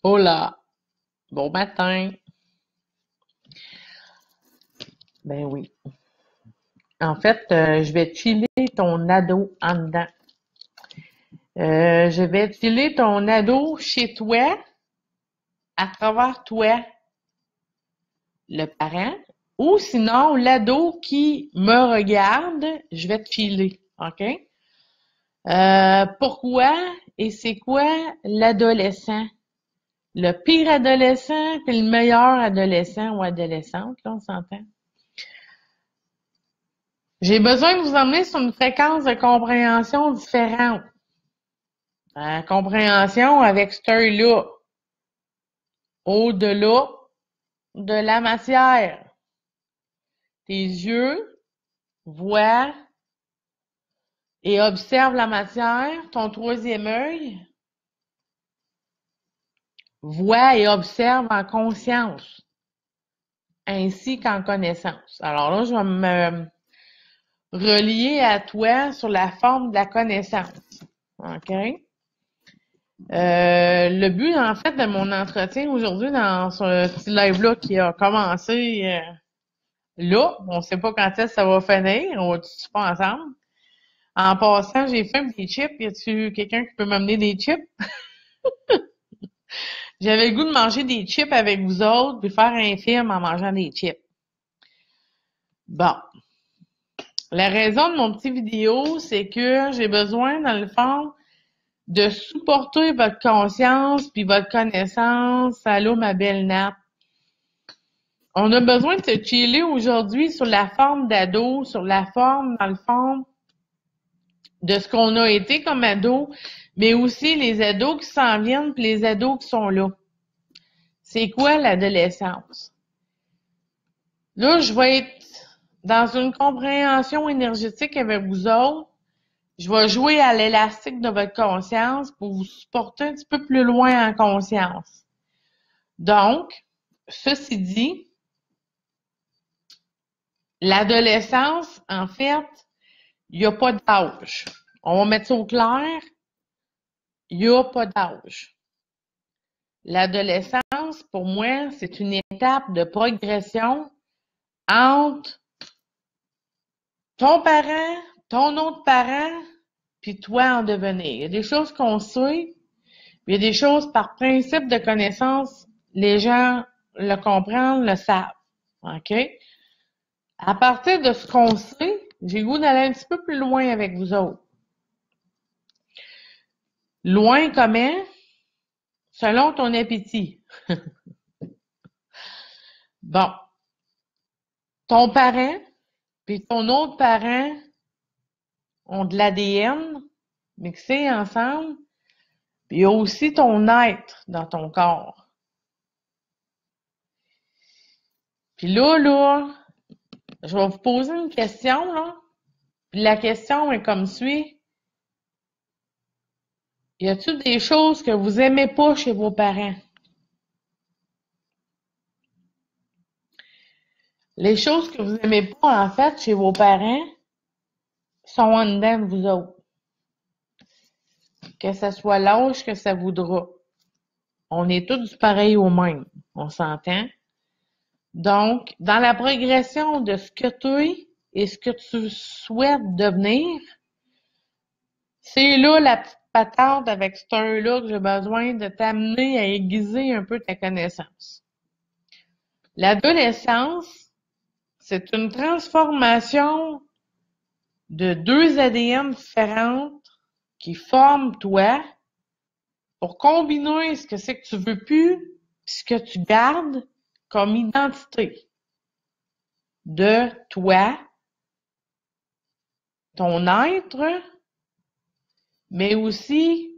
Hola, bon matin. Ben oui. En fait, je vais chiller ton ado en dedans. Je vais chiller ton ado chez toi, à travers toi, le parent, ou sinon l'ado qui me regarde, je vais te filer, OK? Pourquoi et c'est quoi l'adolescent? Le pire adolescent puis le meilleur adolescent ou adolescente, là, on s'entend? J'ai besoin de vous emmener sur une fréquence de compréhension différente. Compréhension avec cet œil-là, au-delà de la matière. Tes yeux voient et observent la matière. Ton troisième œil voit et observe en conscience, ainsi qu'en connaissance. Alors là, je vais me relier à toi sur la forme de la connaissance. OK? Le but, en fait, de mon entretien aujourd'hui dans ce petit live-là qui a commencé là, on sait pas quand est-ce que ça va finir, on va-tu pas ensemble? En passant, j'ai faim des chips. Y a-tu quelqu'un qui peut m'amener des chips? J'avais le goût de manger des chips avec vous autres, puis faire un film en mangeant des chips. Bon. La raison de mon petit vidéo, c'est que j'ai besoin, dans le fond, de supporter votre conscience puis votre connaissance. Allô, ma belle Nat. On a besoin de se chiller aujourd'hui sur la forme d'ado, sur la forme, dans le fond, de ce qu'on a été comme ado, mais aussi les ados qui s'en viennent puis les ados qui sont là. C'est quoi l'adolescence? Là, je vais être dans une compréhension énergétique avec vous autres. Je vais jouer à l'élastique de votre conscience pour vous supporter un petit peu plus loin en conscience. Donc, ceci dit, l'adolescence, en fait, il n'y a pas d'âge. On va mettre ça au clair. Il n'y a pas d'âge. L'adolescence, pour moi, c'est une étape de progression entre ton parent, ton autre parent, puis toi en devenir. Il y a des choses qu'on sait, puis il y a des choses par principe de connaissance, les gens le comprennent, le savent. OK? À partir de ce qu'on sait, j'ai le goût d'aller un petit peu plus loin avec vous autres. Loin comment? Selon ton appétit. Bon. Ton parent puis ton autre parent ont de l'ADN mixé ensemble, puis il y a aussi ton être dans ton corps. Puis là, je vais vous poser une question, là. Puis la question est comme suit. Y a-t-il des choses que vous aimez pas chez vos parents? Les choses que vous aimez pas, en fait, chez vos parents, sont en dedans de vous autres. Que ça soit l'âge que ça voudra. On est tous du pareil au même. On s'entend? Donc, dans la progression de ce que tu es et ce que tu souhaites devenir, c'est là la petite patente avec ce là que j'ai besoin de t'amener à aiguiser un peu ta connaissance. L'adolescence, c'est une transformation de deux ADN différentes qui forment toi pour combiner ce que c'est que tu veux plus et ce que tu gardes comme identité de toi, ton être, mais aussi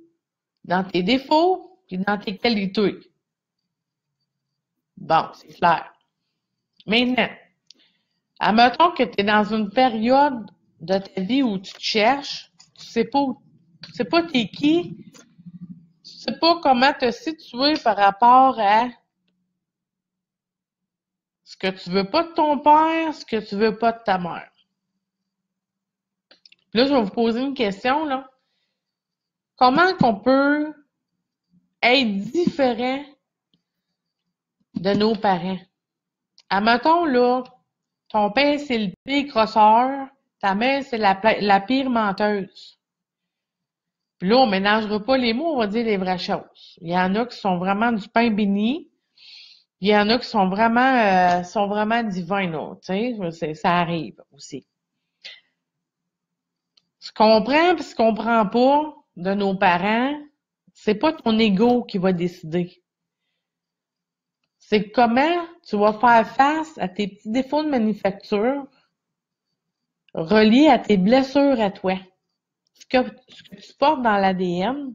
dans tes défauts et dans tes qualités. Bon, c'est clair. Maintenant, admettons que tu es dans une période de ta vie où tu te cherches, tu sais pas t'es qui, tu sais pas comment te situer par rapport à ce que tu veux pas de ton père, ce que tu veux pas de ta mère. Puis là, je vais vous poser une question, là. Comment qu'on peut être différent de nos parents. Admettons, là, ton père, c'est le pire crosseur, ta mère, c'est la pire menteuse. Puis là, on ménagera pas les mots, on va dire les vraies choses. Il y en a qui sont vraiment du pain béni, il y en a qui sont vraiment divins, là, tu sais, ça arrive aussi. Ce qu'on prend et ce qu'on prend pas de nos parents, c'est pas ton ego qui va décider. C'est comment tu vas faire face à tes petits défauts de manufacture reliés à tes blessures à toi. Ce que tu portes dans l'ADN,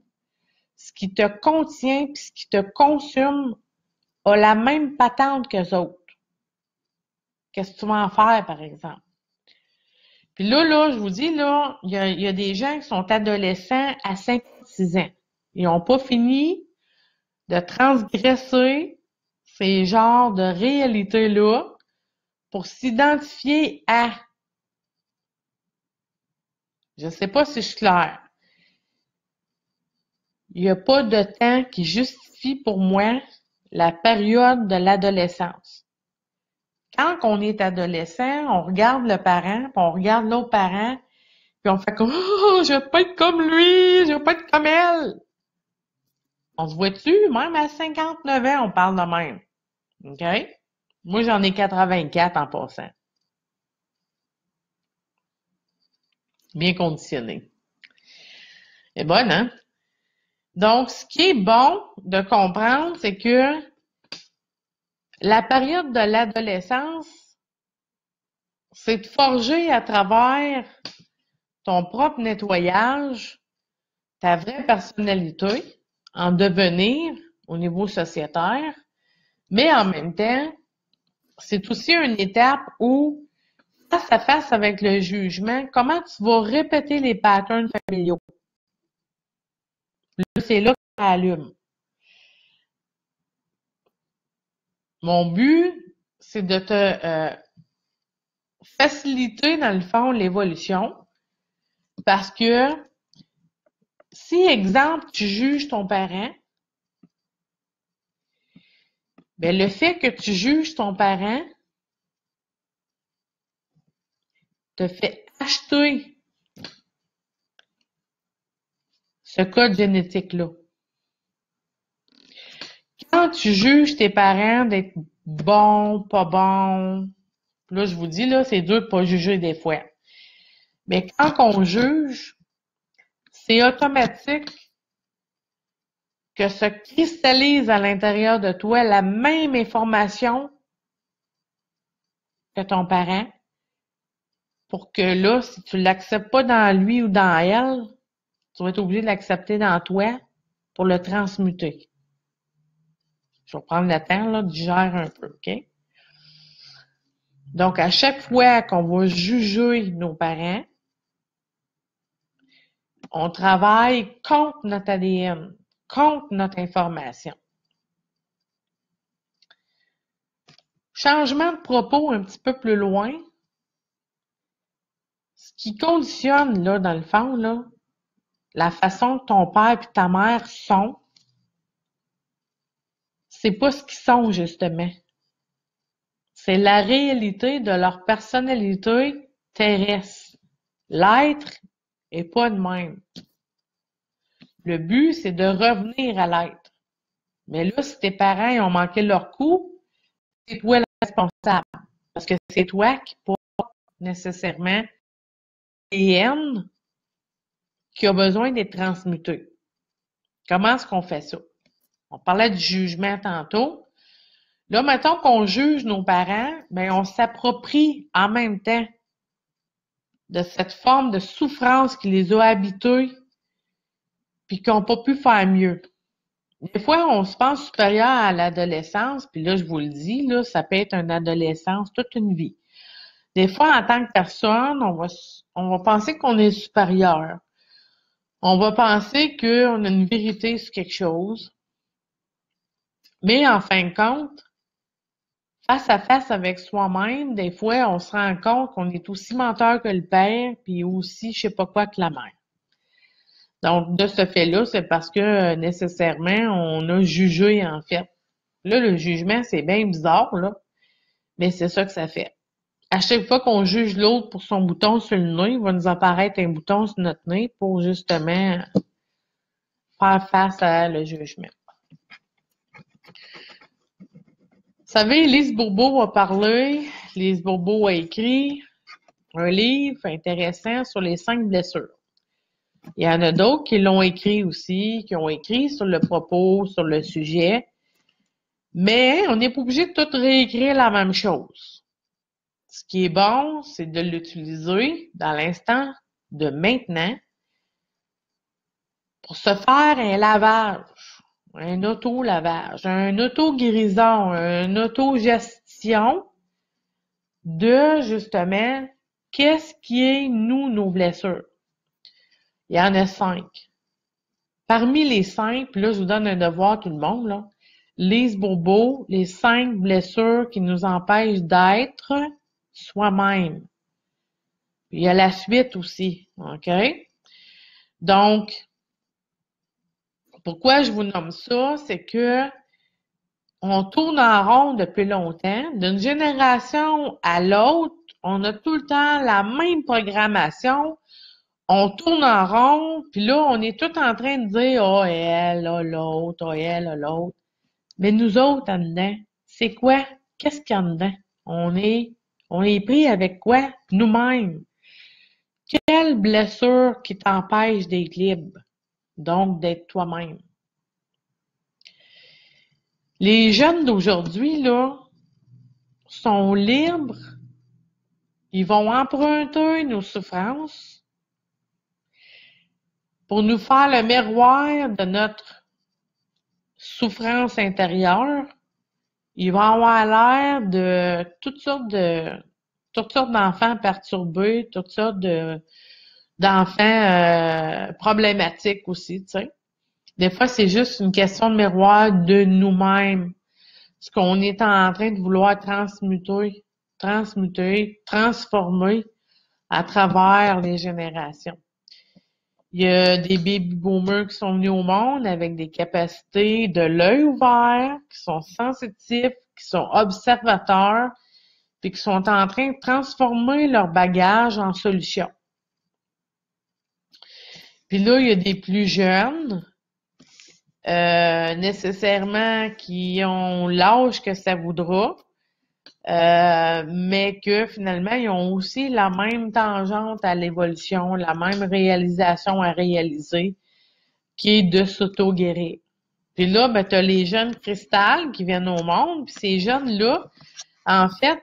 ce qui te contient puis ce qui te consume a la même patente qu'eux autres. Qu'est-ce que tu vas en faire, par exemple? Puis là, je vous dis, là, il y a des gens qui sont adolescents à 56 ans. Ils n'ont pas fini de transgresser ces genres de réalités-là pour s'identifier à. Je sais pas si je suis claire. Il n'y a pas de temps qui justifie pour moi la période de l'adolescence. Quand on est adolescent, on regarde le parent, puis on regarde l'autre parent, puis on fait comme « Oh, je veux pas être comme lui, je veux pas être comme elle! » On se voit-tu? Même à 59 ans, on parle de même. OK? Moi, j'en ai 84 en passant. Bien conditionné. C'est bonne, hein? Donc, ce qui est bon de comprendre, c'est que la période de l'adolescence, c'est de forger à travers ton propre nettoyage, ta vraie personnalité, en devenir au niveau sociétaire, mais en même temps, c'est aussi une étape où, face à face avec le jugement, comment tu vas répéter les patterns familiaux. Là, c'est là que ça allume. Mon but, c'est de te faciliter, dans le fond, l'évolution, parce que si, exemple, tu juges ton parent, ben le fait que tu juges ton parent te fait acheter ce code génétique-là. Quand tu juges tes parents d'être bons, pas bons, là, je vous dis, là, c'est dur de pas juger des fois. Mais quand on juge, c'est automatique que se cristallise à l'intérieur de toi la même information que ton parent, pour que là, si tu l'acceptes pas dans lui ou dans elle, tu vas être obligé de l'accepter dans toi pour le transmuter. Je vais prendre le temps, là, de digérer un peu, OK? Donc, à chaque fois qu'on va juger nos parents, on travaille contre notre ADN, contre notre information. Changement de propos un petit peu plus loin. Ce qui conditionne, là, dans le fond, là, la façon que ton père et ta mère sont, c'est pas ce qu'ils sont, justement. C'est la réalité de leur personnalité terrestre. L'être est pas de même. Le but, c'est de revenir à l'être. Mais là, si tes parents ils ont manqué leur coup, c'est toi le responsable. Parce que c'est toi qui porte nécessairement l'ADN qui a besoin d'être transmuté. Comment est-ce qu'on fait ça? On parlait du jugement tantôt. Là, mettons qu'on juge nos parents, ben on s'approprie en même temps de cette forme de souffrance qui les a habités puis qui n'ont pas pu faire mieux. Des fois, on se pense supérieur à l'adolescence, puis là, je vous le dis, là, ça peut être une adolescence toute une vie. Des fois, en tant que personne, on va penser qu'on est supérieur. On va penser qu'on a une vérité sur quelque chose. Mais en fin de compte, face à face avec soi-même, des fois, on se rend compte qu'on est aussi menteur que le père, puis aussi, je sais pas quoi, que la mère. Donc, de ce fait-là, c'est parce que nécessairement, on a jugé, en fait, Là, le jugement, c'est bien bizarre, là, mais c'est ça que ça fait. À chaque fois qu'on juge l'autre pour son bouton sur le nez, il va nous apparaître un bouton sur notre nez pour justement faire face à le jugement. Vous savez, Lise Bourbeau a parlé, Lise Bourbeau a écrit un livre intéressant sur les 5 blessures. Il y en a d'autres qui l'ont écrit aussi, qui ont écrit sur le propos, sur le sujet, mais on n'est pas obligé de tout réécrire la même chose. Ce qui est bon, c'est de l'utiliser dans l'instant de maintenant pour se faire un lavage, un auto-lavage, un auto-guérison, une auto-gestion de, justement, qu'est-ce qui est, nous, nos blessures. Il y en a 5. Parmi les 5, puis là, je vous donne un devoir à tout le monde, là. Lise Bourbeau, les 5 blessures qui nous empêchent d'être soi-même. Puis il y a la suite aussi, OK? Donc, pourquoi je vous nomme ça? C'est que on tourne en rond depuis longtemps. D'une génération à l'autre, on a tout le temps la même programmation. On tourne en rond, puis là, on est tout en train de dire « Oh, elle a l'autre, oh, elle a l'autre. » Mais nous autres, en dedans, c'est quoi? Qu'est-ce qu'il y a en dedans? On est pris avec quoi? Nous-mêmes. Quelle blessure qui t'empêche d'être libre? Donc, d'être toi-même. Les jeunes d'aujourd'hui, là, sont libres. Ils vont emprunter nos souffrances pour nous faire le miroir de notre souffrance intérieure. Ils vont avoir l'air de toutes sortes d'enfants perturbés, toutes sortes d'enfants problématiques aussi, tu sais. Des fois, c'est juste une question de miroir de nous-mêmes. Ce qu'on est en train de vouloir transmuter, transformer à travers les générations. Il y a des baby boomers qui sont venus au monde avec des capacités de l'œil ouvert, qui sont sensitifs, qui sont observateurs, puis qui sont en train de transformer leur bagage en solution. Puis là, il y a des plus jeunes, nécessairement qui ont l'âge que ça voudra, mais que finalement, ils ont aussi la même tangente à l'évolution, la même réalisation à réaliser, qui est de s'auto-guérir. Puis là, ben, tu as les jeunes cristal qui viennent au monde, puis ces jeunes-là, en fait,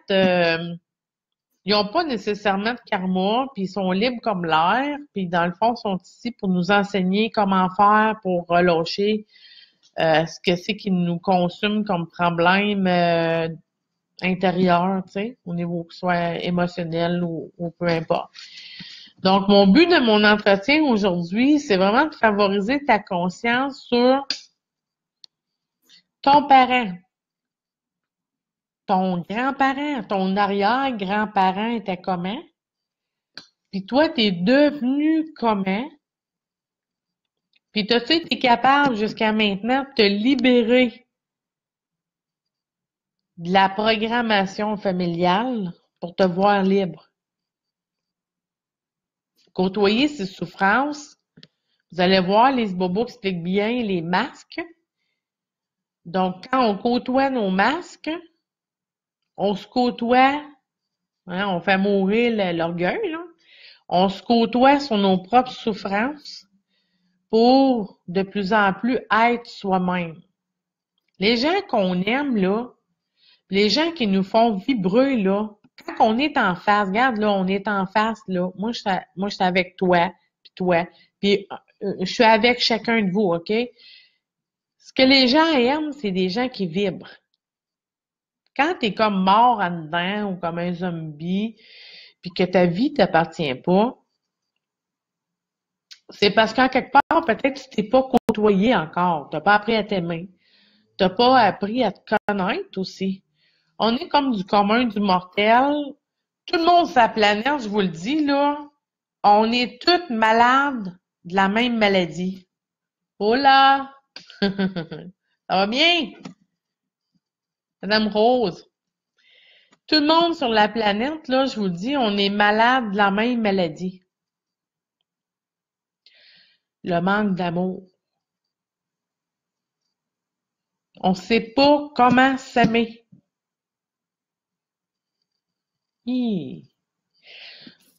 ils n'ont pas nécessairement de karma, puis ils sont libres comme l'air, puis dans le fond, ils sont ici pour nous enseigner comment faire pour relâcher ce que c'est qui nous consume comme problème intérieur, tu sais, au niveau que ce soit émotionnel ou peu importe. Donc, mon but de mon entretien aujourd'hui, c'est vraiment de favoriser ta conscience sur ton parent, ton grand-parent, ton arrière-grand-parent était comment? Puis toi, t'es devenu comment? Puis t'as-tu été capable jusqu'à maintenant de te libérer de la programmation familiale pour te voir libre? Côtoyer ces souffrances, vous allez voir, Lise Bobo explique bien les masques. Donc, quand on côtoie nos masques, on se côtoie, hein, on fait mourir l'orgueil, là. On se côtoie sur nos propres souffrances pour de plus en plus être soi-même. Les gens qu'on aime, là, les gens qui nous font vibrer, là, quand on est en face, regarde, là, on est en face, là, moi, je suis avec toi, puis je suis avec chacun de vous, OK? Ce que les gens aiment, c'est des gens qui vibrent. Quand t'es comme mort en dedans ou comme un zombie, puis que ta vie t'appartient pas, c'est parce qu'en quelque part, peut-être que tu t'es pas côtoyé encore. T'as pas appris à t'aimer. T'as pas appris à te connaître aussi. On est comme du commun du mortel. Tout le monde sur la planète, je vous le dis, là, on est toutes malades de la même maladie. Oh là! Ça va bien? Madame Rose, tout le monde sur la planète, là, je vous le dis, on est malade de la même maladie. Le manque d'amour. On ne sait pas comment s'aimer. Hi.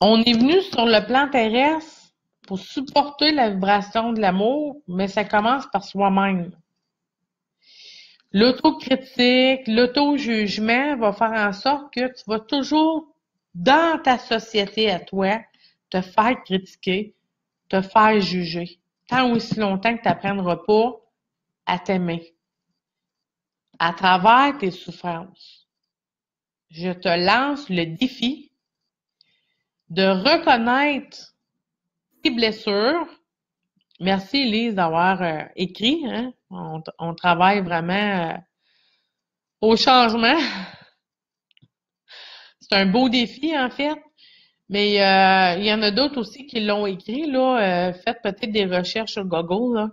On est venu sur le plan terrestre pour supporter la vibration de l'amour, mais ça commence par soi-même. L'autocritique, l'auto-jugement va faire en sorte que tu vas toujours, dans ta société à toi, te faire critiquer, te faire juger. Tant aussi longtemps que tu n'apprendras pas à t'aimer. À travers tes souffrances, je te lance le défi de reconnaître tes blessures. Merci, Elise, d'avoir écrit. Hein? On travaille vraiment au changement. C'est un beau défi, en fait. Mais il y en a d'autres aussi qui l'ont écrit. Là, faites peut-être des recherches sur Google. Là.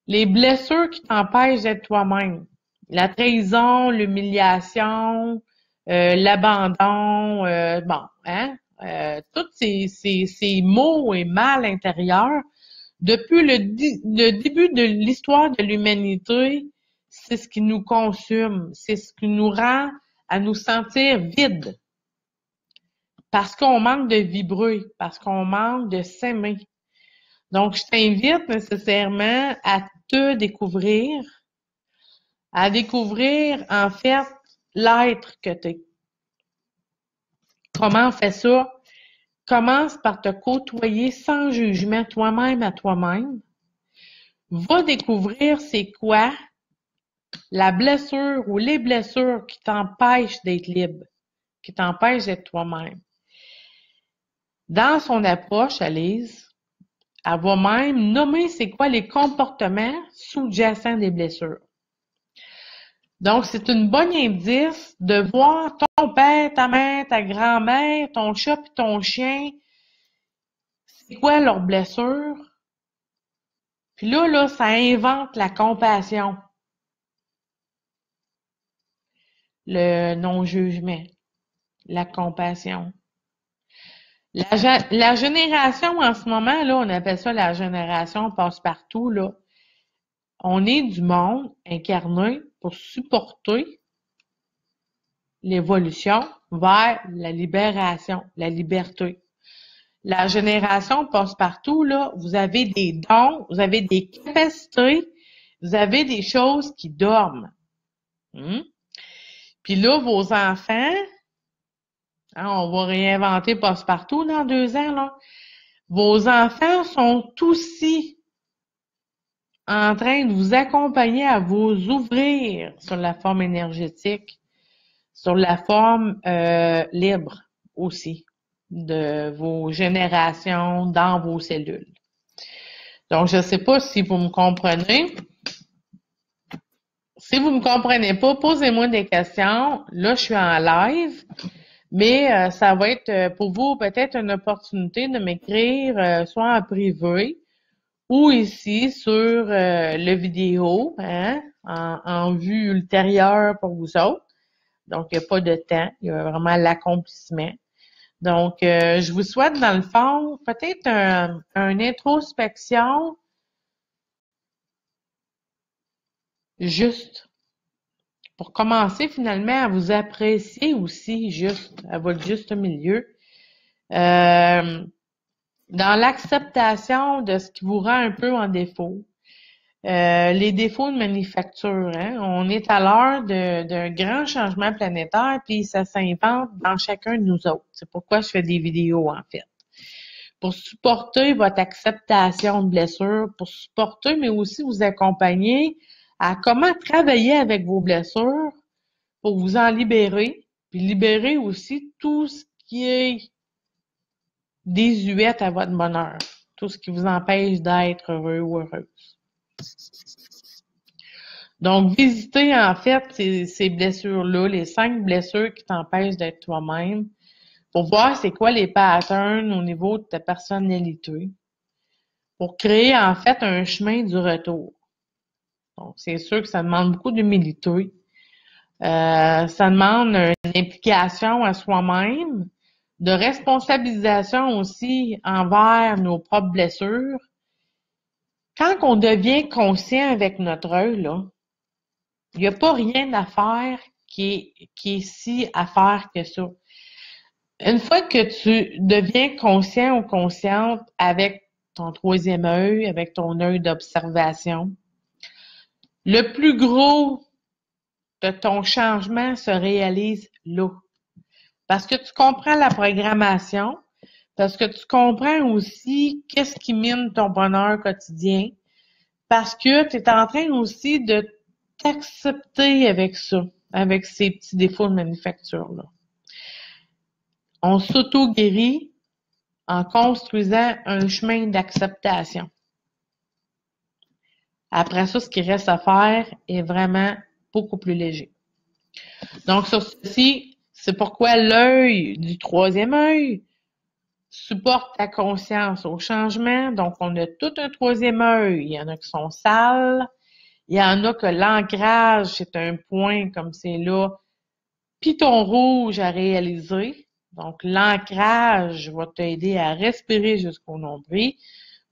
Les blessures qui t'empêchent d'être toi-même. La trahison, l'humiliation, l'abandon, bon, hein? Tous ces maux et mal intérieurs, depuis le début de l'histoire de l'humanité, c'est ce qui nous consume, c'est ce qui nous rend à nous sentir vides. Parce qu'on manque de vibrer, parce qu'on manque de s'aimer. Donc, je t'invite nécessairement à te découvrir, à découvrir, en fait, l'être que tu es. Comment on fait ça? Commence par te côtoyer sans jugement toi-même à toi-même. Va découvrir c'est quoi la blessure ou les blessures qui t'empêchent d'être libre, qui t'empêchent d'être toi-même. Dans son approche, Alice, elle va même nommer c'est quoi les comportements sous-jacents des blessures. Donc, c'est une bonne indice de voir ton père, ta mère, ta grand-mère, ton chat et ton chien, c'est quoi leurs blessures. Puis là, ça invente la compassion, le non-jugement, la compassion. La génération en ce moment, là, on appelle ça la génération passe-partout, là. On est du monde incarné pour supporter l'évolution vers la libération, la liberté. La génération passe-partout, là, vous avez des dons, vous avez des capacités, vous avez des choses qui dorment. Puis là, vos enfants, hein, on va réinventer passe-partout dans 2 ans, là. Vos enfants sont aussi en train de vous accompagner à vous ouvrir sur la forme énergétique, sur la forme libre aussi de vos générations dans vos cellules. Donc, je ne sais pas si vous me comprenez. Si vous ne me comprenez pas, posez-moi des questions. Là, je suis en live, mais ça va être pour vous peut-être une opportunité de m'écrire soit en privé ou ici sur le vidéo, hein, en vue ultérieure pour vous autres. Donc, il n'y a pas de temps, il y a vraiment l'accomplissement. Donc, je vous souhaite, dans le fond, peut-être une introspection juste pour commencer finalement à vous apprécier aussi juste, à votre juste milieu. Dans l'acceptation de ce qui vous rend un peu en défaut. Les défauts de manufacture, hein? On est à l'heure d'un grand changement planétaire, puis ça s'invente dans chacun de nous autres. C'est pourquoi je fais des vidéos, en fait. Pour supporter votre acceptation de blessures, pour supporter, mais aussi vous accompagner à comment travailler avec vos blessures pour vous en libérer, puis libérer aussi tout ce qui est désuète à votre bonheur, tout ce qui vous empêche d'être heureux ou heureuse. Donc, visitez en fait ces blessures-là, les 5 blessures qui t'empêchent d'être toi-même, pour voir c'est quoi les patterns au niveau de ta personnalité, pour créer en fait un chemin du retour. Donc, c'est sûr que ça demande beaucoup d'humilité, Ça demande une implication à soi-même, de responsabilisation aussi envers nos propres blessures. Quand on devient conscient avec notre œil, là, il n'y a pas rien à faire qui est si à faire que ça. Une fois que tu deviens conscient ou consciente avec ton troisième œil, avec ton œil d'observation, le plus gros de ton changement se réalise là. Parce que tu comprends la programmation, parce que tu comprends aussi qu'est-ce qui mine ton bonheur quotidien, parce que tu es en train aussi de t'accepter avec ça, avec ces petits défauts de manufacture-là. On s'auto-guérit en construisant un chemin d'acceptation. Après ça, ce qui reste à faire est vraiment beaucoup plus léger. Donc, sur ceci, c'est pourquoi l'œil du troisième œil supporte ta conscience au changement. Donc, on a tout un troisième œil. Il y en a qui sont sales. Il y en a que l'ancrage, c'est un point comme c'est là. Piton rouge à réaliser. Donc, l'ancrage va t'aider à respirer jusqu'au nombril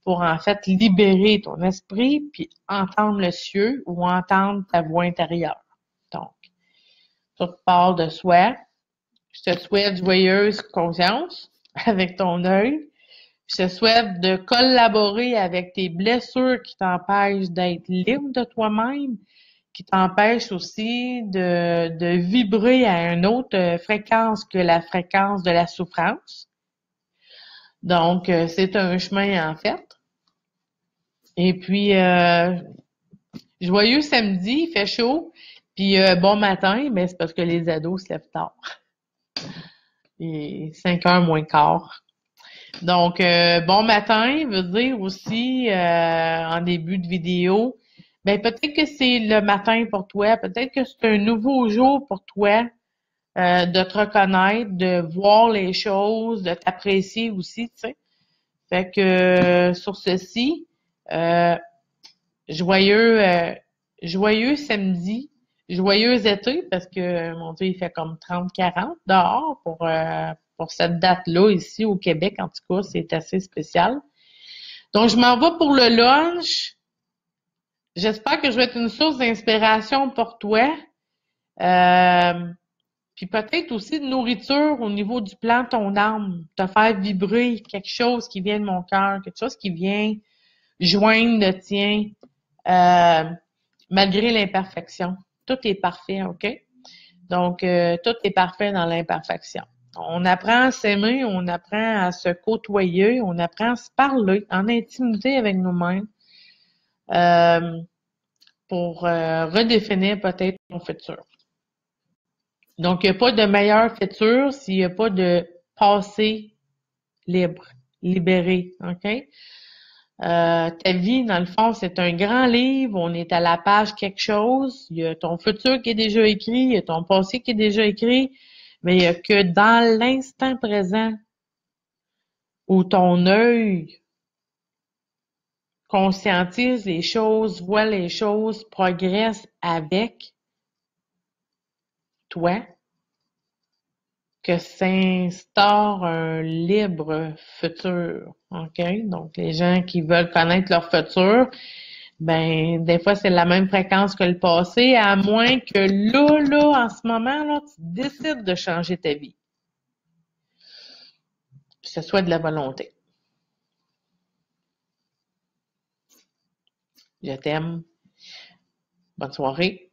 pour en fait libérer ton esprit puis entendre le cieux ou entendre ta voix intérieure. Donc, tout part de soi. Je te souhaite joyeuse conscience avec ton œil. Je te souhaite de collaborer avec tes blessures qui t'empêchent d'être libre de toi-même, qui t'empêchent aussi de vibrer à une autre fréquence que la fréquence de la souffrance. Donc, c'est un chemin en fait. Et puis, joyeux samedi, il fait chaud. Puis, bon matin, mais c'est parce que les ados se lèvent tard. Et 5h moins quart. Donc, bon matin veut dire aussi, en début de vidéo, ben peut-être que c'est le matin pour toi, peut-être que c'est un nouveau jour pour toi, de te reconnaître, de voir les choses, de t'apprécier aussi, tu sais. Fait que, sur ceci, joyeux samedi, joyeux été, parce que, mon Dieu, il fait comme 30-40 dehors pour cette date-là, ici au Québec, en tout cas, c'est assez spécial. Donc, je m'en vais pour le lunch. J'espère que je vais être une source d'inspiration pour toi. Puis peut-être aussi de nourriture au niveau du plan de ton âme, te faire vibrer quelque chose qui vient de mon cœur, quelque chose qui vient joindre le tien, malgré l'imperfection. Tout est parfait, OK? Donc, tout est parfait dans l'imperfection. On apprend à s'aimer, on apprend à se côtoyer, on apprend à se parler en intimité avec nous-mêmes pour redéfinir peut-être ton futur. Donc, il n'y a pas de meilleur futur s'il n'y a pas de passé libre, libéré, OK? Ta vie, dans le fond, c'est un grand livre. On est à la page quelque chose. Il y a ton futur qui est déjà écrit, il y a ton passé qui est déjà écrit, mais il n'y a que dans l'instant présent où ton œil conscientise les choses, voit les choses, progresse avec toi, que s'instaure un libre futur. OK? Donc, les gens qui veulent connaître leur futur, ben, des fois, c'est la même fréquence que le passé, à moins que là, en ce moment, là, tu décides de changer ta vie. Que ce soit de la volonté. Je t'aime. Bonne soirée.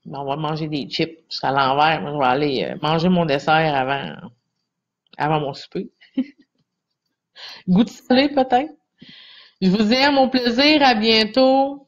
On va manger des chips. C'est à l'envers. Moi, je vais aller manger mon dessert avant mon souper. Goût de salé, peut-être. Je vous aime, au plaisir. À bientôt.